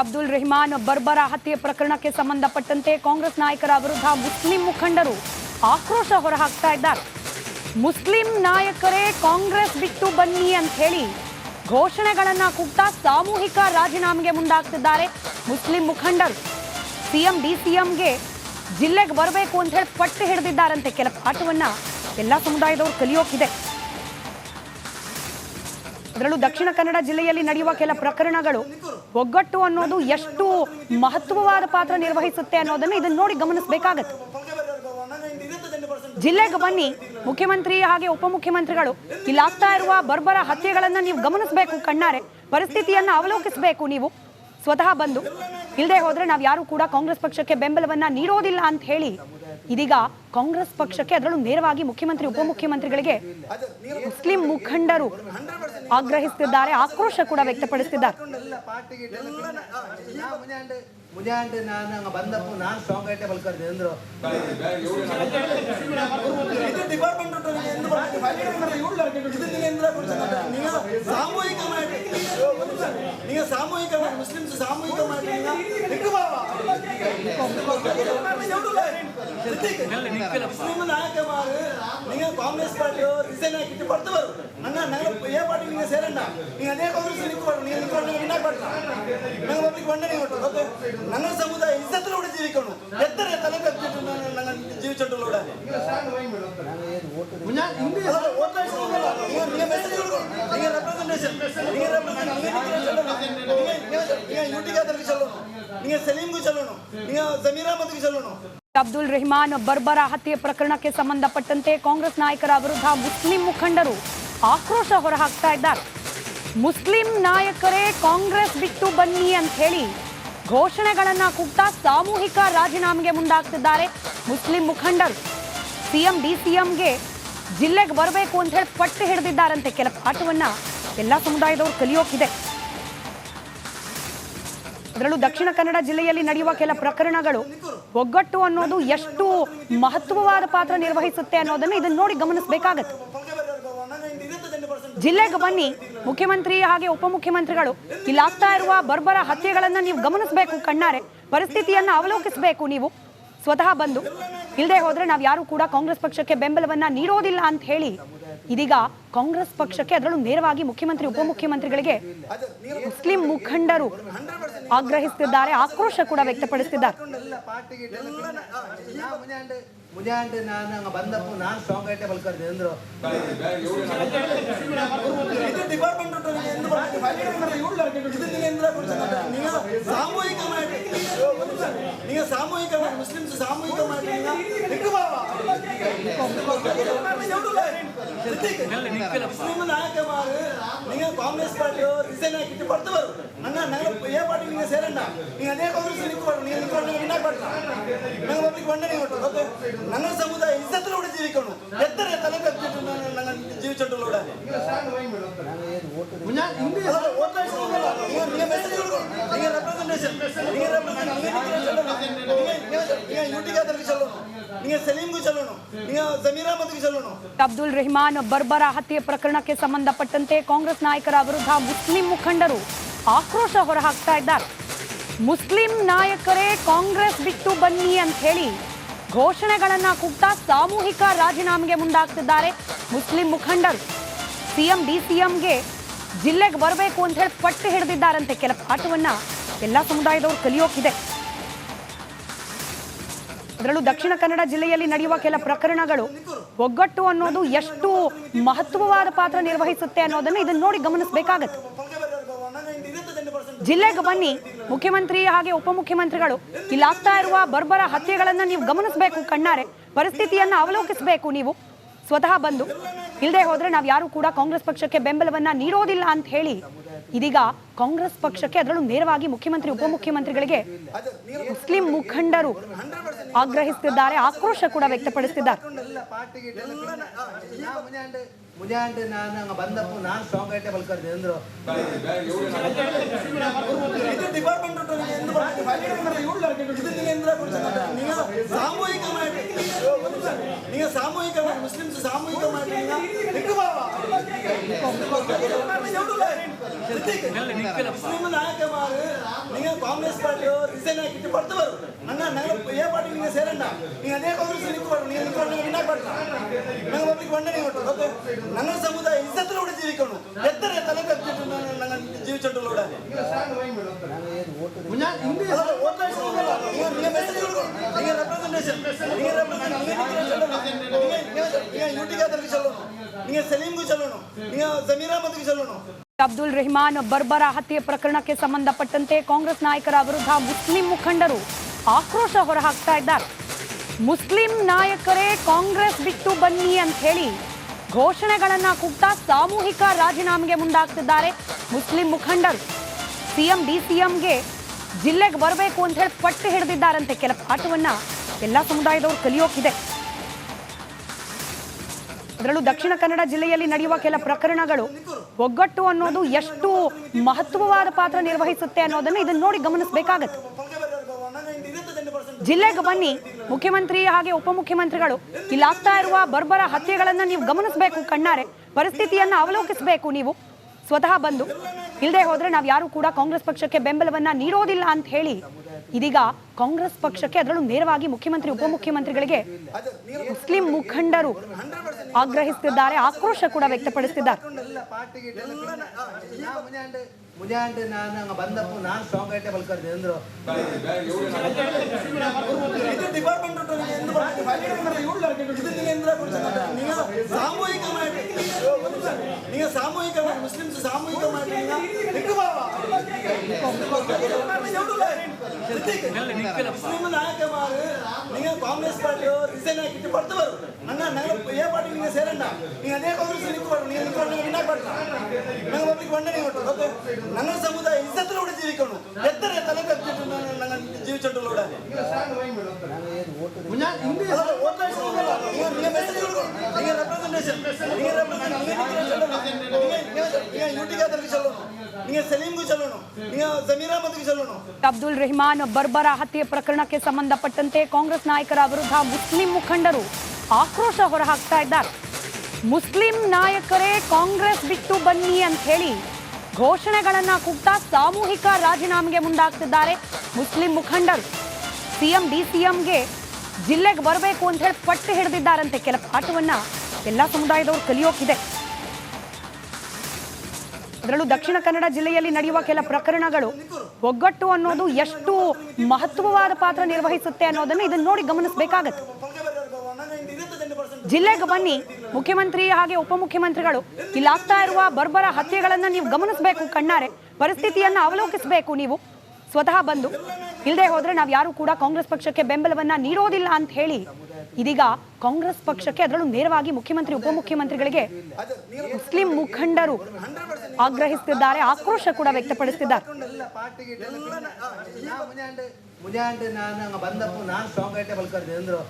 ಅಬ್ದುಲ್ ರೆಹಮಾನ್ ಬರ್ಬರ ಹತ್ಯೆ ಪ್ರಕರಣಕ್ಕೆ ಸಂಬಂಧಪಟ್ಟಂತೆ ಕಾಂಗ್ರೆಸ್ ನಾಯಕರ ವಿರುದ್ಧ ಮುಸ್ಲಿಂ ಮುಖಂಡರು ಆಕ್ರೋಶ ಹೊರಹಾಕ್ತಾ ಇದ್ದಾರೆ. ಮುಸ್ಲಿಂ ನಾಯಕರೇ ಕಾಂಗ್ರೆಸ್ ಬಿಟ್ಟು ಬನ್ನಿ ಅಂತ ಹೇಳಿ ಘೋಷಣೆಗಳನ್ನ ಕೂಗ್ತಾ ಸಾಮೂಹಿಕ ರಾಜೀನಾಮೆಗೆ ಮುಂದಾಗ್ತಿದ್ದಾರೆ ಮುಸ್ಲಿಂ ಮುಖಂಡರು. ಸಿಎಂ ಡಿಸಿಎಂಗೆ ಜಿಲ್ಲೆಗೆ ಬರಬೇಕು ಅಂತ ಹೇಳಿ ಪಟ್ಟು ಹಿಡಿದಿದ್ದಾರಂತೆ. ಕೆಲ ಪಾಠವನ್ನ ಎಲ್ಲ ಸಮುದಾಯದವರು ಕಲಿಯೋಕಿದೆ. ಅದರಲ್ಲೂ ದಕ್ಷಿಣ ಕನ್ನಡ ಜಿಲ್ಲೆಯಲ್ಲಿ ನಡೆಯುವ ಕೆಲ ಪ್ರಕರಣಗಳು ಒಗ್ಗಟ್ಟು ಅನ್ನೋದು ಎಷ್ಟು ಮಹತ್ವವಾದ ಪಾತ್ರ ನಿರ್ವಹಿಸುತ್ತೆ ಅನ್ನೋದನ್ನ ಇದನ್ನ ನೋಡಿ ಗಮನಿಸಬೇಕಾಗತ್ತೆ. ಜಿಲ್ಲೆಗೆ ಬನ್ನಿ, ಮುಖ್ಯಮಂತ್ರಿ ಹಾಗೆ ಉಪಮುಖ್ಯಮಂತ್ರಿಗಳು ಇಲ್ಲಾಗ್ತಾ ಇರುವ ಬರ್ಬರ ಹತ್ಯೆಗಳನ್ನ ನೀವು ಗಮನಿಸಬೇಕು, ಕಣ್ಣಾರೆ ಪರಿಸ್ಥಿತಿಯನ್ನ ಅವಲೋಕಿಸಬೇಕು. ನೀವು ಸ್ವತಃ ಬಂದು ಇಲ್ಲದೆ ಹೋದ್ರೆ ನಾವು ಯಾರು ಕೂಡ ಕಾಂಗ್ರೆಸ್ ಪಕ್ಷಕ್ಕೆ ಬೆಂಬಲವನ್ನ ನೀಡೋದಿಲ್ಲ ಅಂತ ಹೇಳಿ ಇದೀಗ ಕಾಂಗ್ರೆಸ್ ಪಕ್ಷಕ್ಕೆ, ಅದರಲ್ಲೂ ನೇರವಾಗಿ ಮುಖ್ಯಮಂತ್ರಿ ಉಪಮುಖ್ಯಮಂತ್ರಿಗಳಿಗೆ ಮುಸ್ಲಿಂ ಮುಖಂಡರು ಆಗ್ರಹಿಸುತ್ತಿದ್ದಾರೆ, ಆಕ್ರೋಶ ಕೂಡ ವ್ಯಕ್ತಪಡಿಸುತ್ತಿದ್ದಾರೆ. ಮುಂಜಾನೆ ನಾನು ಬಂದಪ್ಪು ನಾನು ಸ್ಟ್ರಾಂಗ್ ಆಗಿ ಬಲ್ಕರ್ದೆ ಅಂದ್ರು ಸಾಮೂಹಿಕ ಮುಸ್ಲಿಮ್ಸ್ ಸಾಮೂಹಿಕ ಮಾಡಿ ಮುಸ್ಲಿಂ ನಾಯಕಮಾರು ನೀವು ಕಾಂಗ್ರೆಸ್ ಪಾರ್ಟಿ ರಿಸೈನ್ ಆಗಿಟ್ಟು ಬರ್ತವರು ನನ್ನ ಏ ಪಾರ್ಟಿ ನೀವು ಸೇರಣ್ಣ ನೀವು ಅದೇ ಕಾಂಗ್ರೆಸ್ ನಿಂತ್ಕೊಂಡು ನೀವು ನಿಂತ್ಕೊಂಡು ವಿನಾಗ್ಬಾರ್ದು ನಂಗೆ ಒಬ್ಬರಿಗೆ ವಂಡನೆ ಕೊಟ್ಟು ನನ್ನ ಸಮುದಾಯ ಇಜ್ಜತ್ರ ಕೂಡ ಜೀವಿಕೊಂಡು ಎತ್ತರ ತಲೆ ಕಟ್ಟಿಟ್ಟು ನನ್ನ ಜೀವಿಸೋಣ ಅಬ್ದುಲ್ ರೆಹಮಾನ್ ಬರ್ಬರ ಹತ್ಯೆ ಪ್ರಕರಣಕ್ಕೆ ಸಂಬಂಧಪಟ್ಟಂತೆ ಕಾಂಗ್ರೆಸ್ ನಾಯಕರ ವಿರುದ್ಧ ಮುಸ್ಲಿಂ ಮುಖಂಡರು ಆಕ್ರೋಶ ಹೊರಹಾಕ್ತಾ ಇದ್ದಾರೆ. ಮುಸ್ಲಿಂ ನಾಯಕರೇ ಕಾಂಗ್ರೆಸ್ ಬಿಟ್ಟು ಬನ್ನಿ ಅಂತ ಹೇಳಿ ಘೋಷಣೆಗಳನ್ನ ಕೂಗ್ತಾ ಸಾಮೂಹಿಕ ರಾಜೀನಾಮೆಗೆ ಮುಂದಾಗ್ತಿದ್ದಾರೆ ಮುಸ್ಲಿಂ ಮುಖಂಡರು. ಸಿಎಂ ಡಿಸಿಎಂಗೆ ಜಿಲ್ಲೆಗೆ ಬರಬೇಕು ಅಂತ ಹೇಳಿ ಪಟ್ಟು ಹಿಡಿದಿದ್ದಾರಂತೆ. ಕೆಲ ಪಾಠವನ್ನ ಎಲ್ಲ ಸಮುದಾಯದವರು ಕಲಿಯೋಕಿದೆ. ಅದರಲ್ಲೂ ದಕ್ಷಿಣ ಕನ್ನಡ ಜಿಲ್ಲೆಯಲ್ಲಿ ನಡೆಯುವ ಕೆಲ ಪ್ರಕರಣಗಳು ಒಗ್ಗಟ್ಟು ಅನ್ನೋದು ಎಷ್ಟು ಮಹತ್ವವಾದ ಪಾತ್ರ ನಿರ್ವಹಿಸುತ್ತೆ ಅನ್ನೋದನ್ನ ಇದನ್ನ ನೋಡಿ ಗಮನಿಸಬೇಕಾಗತ್ತೆ. ಜಿಲ್ಲೆಗೆ ಬನ್ನಿ, ಮುಖ್ಯಮಂತ್ರಿ ಹಾಗೆ ಉಪಮುಖ್ಯಮಂತ್ರಿಗಳು ಇಲ್ಲಾಗ್ತಾ ಇರುವ ಬರ್ಬರ ಹತ್ಯೆಗಳನ್ನ ನೀವು ಗಮನಿಸಬೇಕು, ಕಣ್ಣಾರೆ ಪರಿಸ್ಥಿತಿಯನ್ನ ಅವಲೋಕಿಸಬೇಕು. ನೀವು ಸ್ವತಃ ಬಂದು ಇಲ್ಲದೆ ಹೋದ್ರೆ ನಾವು ಯಾರು ಕೂಡ ಕಾಂಗ್ರೆಸ್ ಪಕ್ಷಕ್ಕೆ ಬೆಂಬಲವನ್ನ ನೀಡೋದಿಲ್ಲ ಅಂತ ಹೇಳಿ ಇದೀಗ ಕಾಂಗ್ರೆಸ್ ಪಕ್ಷಕ್ಕೆ, ಅದರಲ್ಲೂ ನೇರವಾಗಿ ಮುಖ್ಯಮಂತ್ರಿ ಉಪಮುಖ್ಯಮಂತ್ರಿಗಳಿಗೆ ಮುಸ್ಲಿಂ ಮುಖಂಡರು ಆಗ್ರಹಿಸುತ್ತಿದ್ದಾರೆ, ಆಕ್ರೋಶ ಕೂಡ ವ್ಯಕ್ತಪಡಿಸುತ್ತಿದ್ದಾರೆ. ಮುಂಜಾನೆ ನಾನು ಬಂದಪ್ಪು ನಾನು ಸ್ಟ್ರಾಂಗ್ ಆಗಿ ಬಲ್ಕರ್ದೆ ಅಂದ್ರು ಸಾಮೂಹಿಕ ಮಾಡಿ, ನೀವು ಸಾಮೂಹಿಕ ಮುಸ್ಲಿಮ್ಸ್ ಸಾಮೂಹಿಕ ಮಾಡಿ ಮುಸ್ಲಿಂ ನಾಯಕಮಾರು ನೀವು ಕಾಂಗ್ರೆಸ್ ಪಾರ್ಟಿ ರಿಸೈನ್ ಆಗಿಟ್ಟು ಬರ್ತವರು ನನ್ನ ಏ ಪಾರ್ಟಿ ನೀವು ಸೇರಣ್ಣ ನೀವು ಅದೇ ಕಾಂಗ್ರೆಸ್ ನಿಂತ್ಕೊಂಡು ನೀವು ನಿಂತ್ಕೊಂಡು ವಿನಾಗ್ಬಾರ್ದು ನಂಗೆ ಒಬ್ಬರಿಗೆ ವಂಡನೆ ಕೊಟ್ಟು ನನ್ನ ಸಮುದಾಯ ಇಜ್ಜತ್ರ ಕೂಡ ಜೀವಿಕೊಂಡು ಎತ್ತರ ತಲೆ ಕಟ್ಟಿಟ್ಟು ನನ್ನ ಜೀವಿಸೋಣ ಅಬ್ದುಲ್ ರೆಹಮಾನ್ ಬರ್ಬರ ಹತ್ಯೆ ಪ್ರಕರಣಕ್ಕೆ ಸಂಬಂಧಪಟ್ಟಂತೆ ಕಾಂಗ್ರೆಸ್ ನಾಯಕರ ವಿರುದ್ಧ ಮುಸ್ಲಿಂ ಮುಖಂಡರು ಆಕ್ರೋಶ ಹೊರಹಾಕ್ತಾ ಇದ್ದಾರೆ. ಮುಸ್ಲಿಂ ನಾಯಕರೇ ಕಾಂಗ್ರೆಸ್ ಬಿಟ್ಟು ಬನ್ನಿ ಅಂತ ಹೇಳಿ ಘೋಷಣೆಗಳನ್ನ ಕೂಗ್ತಾ ಸಾಮೂಹಿಕ ರಾಜೀನಾಮೆಗೆ ಮುಂದಾಗ್ತಿದ್ದಾರೆ ಮುಸ್ಲಿಂ ಮುಖಂಡರು. ಸಿಎಂ ಡಿಸಿಎಂಗೆ ಜಿಲ್ಲೆಗೆ ಬರಬೇಕು ಅಂತ ಹೇಳಿ ಪಟ್ಟು ಹಿಡಿದಿದ್ದಾರಂತೆ. ಕೆಲ ಪಾಠವನ್ನ ಎಲ್ಲ ಸಮುದಾಯದವರು ಕಲಿಯೋಕಿದೆ. ಅದರಲ್ಲೂ ದಕ್ಷಿಣ ಕನ್ನಡ ಜಿಲ್ಲೆಯಲ್ಲಿ ನಡೆಯುವ ಕೆಲ ಪ್ರಕರಣಗಳು ಒಗ್ಗಟ್ಟು ಅನ್ನೋದು ಎಷ್ಟು ಮಹತ್ವವಾದ ಪಾತ್ರ ನಿರ್ವಹಿಸುತ್ತೆ ಅನ್ನೋದನ್ನ ಇದನ್ನ ನೋಡಿ ಗಮನಿಸಬೇಕಾಗತ್ತೆ. ಜಿಲ್ಲೆಗೆ ಬನ್ನಿ, ಮುಖ್ಯಮಂತ್ರಿ ಹಾಗೆ ಉಪಮುಖ್ಯಮಂತ್ರಿಗಳು ಇಲ್ಲಾಗ್ತಾ ಇರುವ ಬರ್ಬರ ಹತ್ಯೆಗಳನ್ನ ನೀವು ಗಮನಿಸಬೇಕು, ಕಣ್ಣಾರೆ ಪರಿಸ್ಥಿತಿಯನ್ನ ಅವಲೋಕಿಸಬೇಕು. ನೀವು ಸ್ವತಃ ಬಂದು ಇಲ್ಲದೆ ಹೋದ್ರೆ ನಾವು ಯಾರು ಕೂಡ ಕಾಂಗ್ರೆಸ್ ಪಕ್ಷಕ್ಕೆ ಬೆಂಬಲವನ್ನ ನೀಡೋದಿಲ್ಲ ಅಂತ ಹೇಳಿ ಇದೀಗ ಕಾಂಗ್ರೆಸ್ ಪಕ್ಷಕ್ಕೆ, ಅದರಲ್ಲೂ ನೇರವಾಗಿ ಮುಖ್ಯಮಂತ್ರಿ ಉಪಮುಖ್ಯಮಂತ್ರಿಗಳಿಗೆ ಮುಸ್ಲಿಂ ಮುಖಂಡರು ಆಗ್ರಹಿಸುತ್ತಿದ್ದಾರೆ, ಆಕ್ರೋಶ ಕೂಡ ವ್ಯಕ್ತಪಡಿಸುತ್ತಿದ್ದಾರೆ. ಮುಂಜಾನೆ ನಾನು ಬಂದಪ್ಪು ನಾನು ಸ್ಟ್ರಾಂಗ್ ಆಗಿ ಬಲ್ಕರ್ದೆ ಅಂದ್ರು ಸಾಮೂಹಿಕ ಮಾಡಿ, ನೀವು ಸಾಮೂಹಿಕ ಮುಸ್ಲಿಮ್ಸ್ ಸಾಮೂಹಿಕ ಮಾಡಿ മുസ്ലിം നായകന്മാർ നിങ്ങൾ കോൺഗ്രസ് പാർട്ടിയോ ರಿಸೈನ್ ಆಗಿಟ್ಟು ಬರ್ತು ಬರು ನನ್ನ ಏ ಪಾರ್ಟಿ ನೀವು ಸೇರಣ್ಣ ನೀವು ಅದೇ ಕಾಂಗ್ರೆಸ್ ನಿಂತ್ಕೊಳ್ಳಿ ನೀವು ನಿಂತ್ಕೊಂಡು ವಿನಾಕ್ ಬರ್ತಾ ನಂಗೆ ಒಬ್ಬರಿಗೆ ಒಂದೇ ಕೊಟ್ಟು ಓಕೆ ನನ್ನ ಸಮುದಾಯ ಇಜ್ಜತ್ತಲೋടെ ಜೀವಿಕೊಂಡು ಎತ್ತರ ತಲೆ ಕಟ್ಟಿಟ್ಟು ನನ್ನ ಜೀವಿಸಂಟಲೋಡೆ ಅಬ್ದುಲ್ ರೆಹಮಾನ್ ಬರ್ಬರ ಹತ್ಯೆ ಪ್ರಕರಣಕ್ಕೆ ಸಂಬಂಧಪಟ್ಟಂತೆ ಕಾಂಗ್ರೆಸ್ ನಾಯಕರ ವಿರುದ್ಧ ಮುಸ್ಲಿಂ ಮುಖಂಡರು ಆಕ್ರೋಶ ಹೊರಹಾಕ್ತಾ ಇದ್ದಾರೆ. ಮುಸ್ಲಿಂ ನಾಯಕರೇ ಕಾಂಗ್ರೆಸ್ ಬಿಟ್ಟು ಬನ್ನಿ ಅಂತ ಹೇಳಿ ಘೋಷಣೆಗಳನ್ನ ಕೂಗ್ತಾ ಸಾಮೂಹಿಕ ರಾಜೀನಾಮೆಗೆ ಮುಂದಾಗ್ತಿದ್ದಾರೆ ಮುಸ್ಲಿಂ ಮುಖಂಡರು. ಸಿಎಂ ಡಿಸಿಎಂಗೆ ಜಿಲ್ಲೆಗೆ ಬರಬೇಕು ಅಂತ ಹೇಳಿ ಪಟ್ಟು ಹಿಡಿದಿದ್ದಾರಂತೆ. ಕೆಲ ಪಾಠವನ್ನ ಎಲ್ಲ ಸಮುದಾಯದವರು ಕಲಿಯೋಕಿದೆ. ಅದರಲ್ಲೂ ದಕ್ಷಿಣ ಕನ್ನಡ ಜಿಲ್ಲೆಯಲ್ಲಿ ನಡೆಯುವ ಕೆಲ ಪ್ರಕರಣಗಳು ಒಗ್ಗಟ್ಟು ಅನ್ನೋದು ಎಷ್ಟು ಮಹತ್ವವಾದ ಪಾತ್ರ ನಿರ್ವಹಿಸುತ್ತೆ ಅನ್ನೋದನ್ನ ಇದನ್ನ ನೋಡಿ ಗಮನಿಸಬೇಕಾಗತ್ತೆ. ಜಿಲ್ಲೆಗೆ ಬನ್ನಿ, ಮುಖ್ಯಮಂತ್ರಿ ಹಾಗೆ ಉಪಮುಖ್ಯಮಂತ್ರಿಗಳು ಇಲ್ಲಾಗ್ತಾ ಇರುವ ಬರ್ಬರ ಹತ್ಯೆಗಳನ್ನ ನೀವು ಗಮನಿಸಬೇಕು, ಕಣ್ಣಾರೆ ಪರಿಸ್ಥಿತಿಯನ್ನ ಅವಲೋಕಿಸಬೇಕು. ನೀವು ಸ್ವತಃ ಬಂದು ಇಲ್ಲದೆ ಹೋದ್ರೆ ನಾವು ಯಾರು ಕೂಡ ಕಾಂಗ್ರೆಸ್ ಪಕ್ಷಕ್ಕೆ ಬೆಂಬಲವನ್ನ ನೀಡೋದಿಲ್ಲ ಅಂತ ಹೇಳಿ ಇದೀಗ ಕಾಂಗ್ರೆಸ್ ಪಕ್ಷಕ್ಕೆ, ಅದರಲ್ಲೂ ನೇರವಾಗಿ ಮುಖ್ಯಮಂತ್ರಿ ಉಪಮುಖ್ಯಮಂತ್ರಿಗಳಿಗೆ ಮುಸ್ಲಿಂ ಮುಖಂಡರು ಆಗ್ರಹಿಸುತ್ತಿದ್ದಾರೆ, ಆಕ್ರೋಶ ಕೂಡ ವ್ಯಕ್ತಪಡಿಸುತ್ತಿದ್ದಾರೆ. ಮುಂಜಾನೆ ನಾನು ಬಂದಪ್ಪು ನಾನು ಸ್ಟ್ರಾಂಗ್ ಐಟೆ ಬಲ್ಕರ್ದೆ ಅಂದ್ರು ಸಾಮೂಹಿಕ ಮುಸ್ಲಿಮ್ಸ್ ಸಾಮೂಹಿಕ ಮುಸ್ಲಿಂ ನಾಯಕಮಾರು ನೀವು ಕಾಂಗ್ರೆಸ್ ಪಾರ್ಟಿಯೋ ರಿಸೈನ್ ಆಗಿಟ್ಟು ಬರ್ತು ಬರು ನನ್ನ ಏ ಪಾರ್ಟಿ ನೀವು ಸೇರಣ್ಣ ನೀವು ಅದೇ ಕಾಂಗ್ರೆಸ್ ನಿಂತ್ಕೊಳ್ಳಿ ನೀವು ನಿಂತ್ಕೊಂಡು ವಿನಾಕ್ ಬರ್ತಾ ನಂಗೆ ಒಬ್ಬರಿಗೆ ಒಂದೇ ಕೊಟ್ಟು ಓಕೆ ನನ್ನ ಸಮುದಾಯ ಇಜ್ಜತ್ತಲೋಡೆ ಜೀವಿಕೊಂಡು ಎತ್ತರ ತಲೆ ಕಟ್ಟಿಟ್ಟು ನನ್ನ ಜೀವಿಸಂಟಲೋಡೆ ಅಬ್ದುಲ್ ರೆಹಮಾನ್ ಬರ್ಬರ ಹತ್ಯೆ ಪ್ರಕರಣಕ್ಕೆ ಸಂಬಂಧಪಟ್ಟಂತೆ ಕಾಂಗ್ರೆಸ್ ನಾಯಕರ ವಿರುದ್ಧ ಮುಸ್ಲಿಂ ಮುಖಂಡರು ಆಕ್ರೋಶ ಹೊರಹಾಕ್ತಾ ಇದ್ದಾರೆ. ಮುಸ್ಲಿಂ ನಾಯಕರೇ ಕಾಂಗ್ರೆಸ್ ಬಿಟ್ಟು ಬನ್ನಿ ಅಂತ ಹೇಳಿ ಘೋಷಣೆಗಳನ್ನ ಕೂಗ್ತಾ ಸಾಮೂಹಿಕ ರಾಜೀನಾಮೆಗೆ ಮುಂದಾಗ್ತಿದ್ದಾರೆ ಮುಸ್ಲಿಂ ಮುಖಂಡರು. ಸಿಎಂ ಡಿಸಿಎಂಗೆ ಜಿಲ್ಲೆಗೆ ಬರಬೇಕು ಅಂತ ಹೇಳಿ ಪಟ್ಟು ಹಿಡಿದಿದ್ದಾರಂತೆ. ಕೆಲ ಪಾಠವನ್ನ ಎಲ್ಲ ಸಮುದಾಯದವರು ಕಲಿಯೋಕಿದೆ. ಅದರಲ್ಲೂ ದಕ್ಷಿಣ ಕನ್ನಡ ಜಿಲ್ಲೆಯಲ್ಲಿ ನಡೆಯುವ ಕೆಲ ಪ್ರಕರಣಗಳು ಒಗ್ಗಟ್ಟು ಅನ್ನೋದು ಎಷ್ಟು ಮಹತ್ವವಾದ ಪಾತ್ರ ನಿರ್ವಹಿಸುತ್ತೆ ಅನ್ನೋದನ್ನ ಇದನ್ನ ನೋಡಿ ಗಮನಿಸಬೇಕಾಗತ್ತೆ. ಜಿಲ್ಲೆಗೆ ಬನ್ನಿ, ಮುಖ್ಯಮಂತ್ರಿ ಹಾಗೆ ಉಪಮುಖ್ಯಮಂತ್ರಿಗಳು ಇಲ್ಲಾಗ್ತಾ ಇರುವ ಬರ್ಬರ ಹತ್ಯೆಗಳನ್ನ ನೀವು ಗಮನಿಸಬೇಕು, ಕಣ್ಣಾರೆ ಪರಿಸ್ಥಿತಿಯನ್ನ ಅವಲೋಕಿಸಬೇಕು. ನೀವು ಸ್ವತಃ ಬಂದು ಇಲ್ಲದೆ ಹೋದ್ರೆ ನಾವು ಯಾರು ಕೂಡ ಕಾಂಗ್ರೆಸ್ ಪಕ್ಷಕ್ಕೆ ಬೆಂಬಲವನ್ನ ನೀಡೋದಿಲ್ಲ ಅಂತ ಹೇಳಿ ಇದೀಗ ಕಾಂಗ್ರೆಸ್ ಪಕ್ಷಕ್ಕೆ, ಅದರಲ್ಲೂ ನೇರವಾಗಿ ಮುಖ್ಯಮಂತ್ರಿ ಉಪಮುಖ್ಯಮಂತ್ರಿಗಳಿಗೆ ಮುಸ್ಲಿಂ ಮುಖಂಡರು ಆಗ್ರಹಿಸುತ್ತಿದ್ದಾರೆ, ಆಕ್ರೋಶ ಕೂಡ ವ್ಯಕ್ತಪಡಿಸುತ್ತಿದ್ದಾರೆ. ಮುಂಜಾನೆ ನಾನು ಬಂದಪ್ಪು ನಾನು ಸ್ಟ್ರಾಂಗ್ ಐಟೆ ಬಲ್ಕರ್ದೆ ಅಂದ್ರು